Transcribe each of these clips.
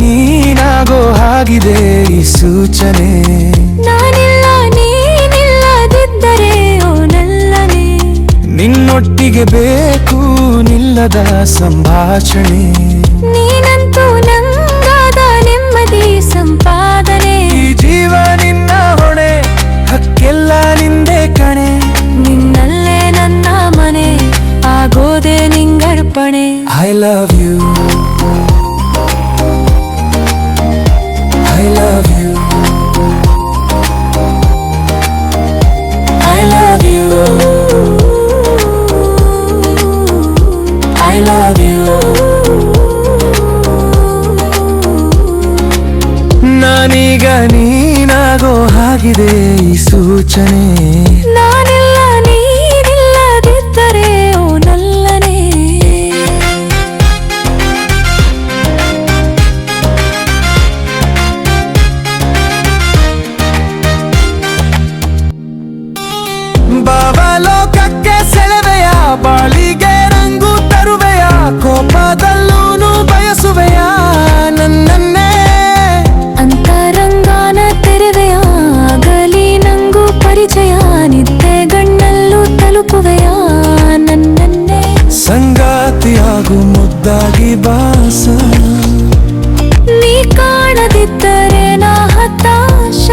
ನೀನಾಗೋ ಹಾಗಿದೆ ಈ ಸೂಚನೆ. ನಾನಿಲ್ಲ ನೀನಿಲ್ಲದಿದ್ದರೆ ಓ ನಲ್ಲನೆ, ನಿನ್ನೊಟ್ಟಿಗೆ ಬೇಕು ನಿಲ್ಲದ ಸಂಭಾಷಣೆ. ನೀನಂತೂ ನಂಗಾದ ನೆಮ್ಮದಿ ಸಂಪಾದನೆ. ಈ ಜೀವ ನಿನ್ನ ಹೊಣೆ, ಹಕ್ಕೆಲ್ಲ ನಿಂದೆ ಕಣೆ. ನಿನ್ನಲ್ಲೇ ನನ್ನ ಮನೆ, ಆಗೋದೆ ನಿಂಗರ್ಪಣೆ. I love you, I love you, I love you, I love you. ನಾನೀಗ ನೀನಾಗೋ ಹಾಗಿದೆ ಈ ಸೂಚನೆ. ನಾನಿಲ್ಲ ನೀನಿಲ್ಲದಿದ್ದರೆ ಓ ನಲ್ಲನೆ. ಬಾಬಲೋಕಕ್ಕೆ ಸೆಳೆವೆಯ, ಬಾಳಿಗೆ ರಂಗು ತರುವೆಯ, ಕೋಪದಲ್ಲೂನು ಬಯಸುವೆಯ ನನ್ನನ್ನೇ. ಅಂತರಂಗಾನ ತೆರೆವೆಯ, ಆಗಲಿ ನಂಗೂ ಪರಿಚಯ, ನಿದ್ದೆಗಣ್ಣಲ್ಲೂ ತಲುಪುವೆಯ ನನ್ನನ್ನೇ. ಸಂಗಾತಿಯಾಗು ಮುದ್ದಾಗಿ ಬಾಸ, ನೀ ಕಾಣದಿದ್ದರೆ ನಾ ಹತಾಶ.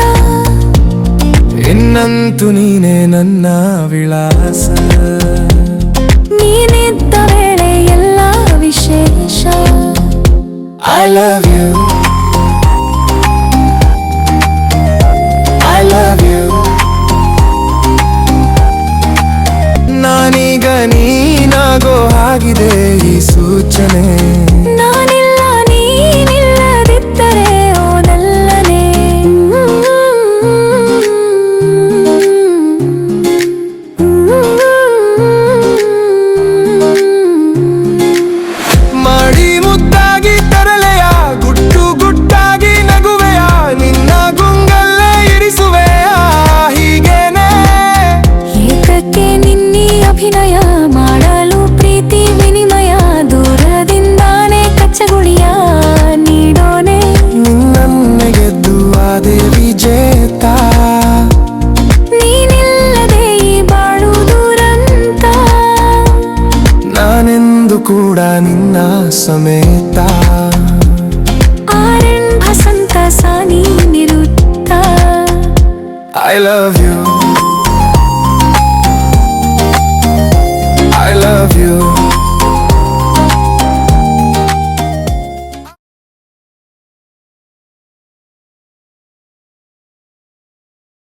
ಇನ್ನಂತೂ ನೀನೇ ನನ್ನ ವಿಳಾಸ. ನೀನಿದ್ದ ವೇಳೆ ಎಲ್ಲ ವಿಶೇಷ. I love you, I love you. ನಾನೀಗ ನೀನಾಗೋ ಹಾಗಿದೆ ಈ ಸೂಚನೆ. ನಾನಿಲ್ಲ ನೀನಿಲ್ಲದಿದ್ದರೆ ಓ ನಲ್ಲನೆ. ಮಾಡಿ ಮುದ್ದಾಗಿ ತರಲೆಯ, ಗುಟ್ಟು ಗುಟ್ಟಾಗಿ ನಗುವೆಯ, ನಿನ್ನ ಗುಂಗಲ್ಲೇ ಇರಿಸುವೆಯ ಹೀಗೇನೆ. ಏಕಕ್ಕೆ ನಿನ್ನಿ ಅಭಿನಯ ಮಾಡಲು ಪ್ರೀತಿ ವಿನಿಮಯ, ದೂರದಿಂದಾನೆ ಕಚ್ಚಗುಳಿಯ ನೀಡೋನೆ. ನಿನ್ನನ್ನೇ ಗೆದ್ದು ಆದೆ ವಿಜೇತ, ನೀನಿಲ್ಲದೆ ಈ ಬಾಳು ದುರಂತ. ನಾನೆಂದು ಕೂಡ ನಿನ್ನ ಸಮೇತ. ಆರಂಭ ಸಂತಸ ನೀನಿರುತ್ತ. I love you.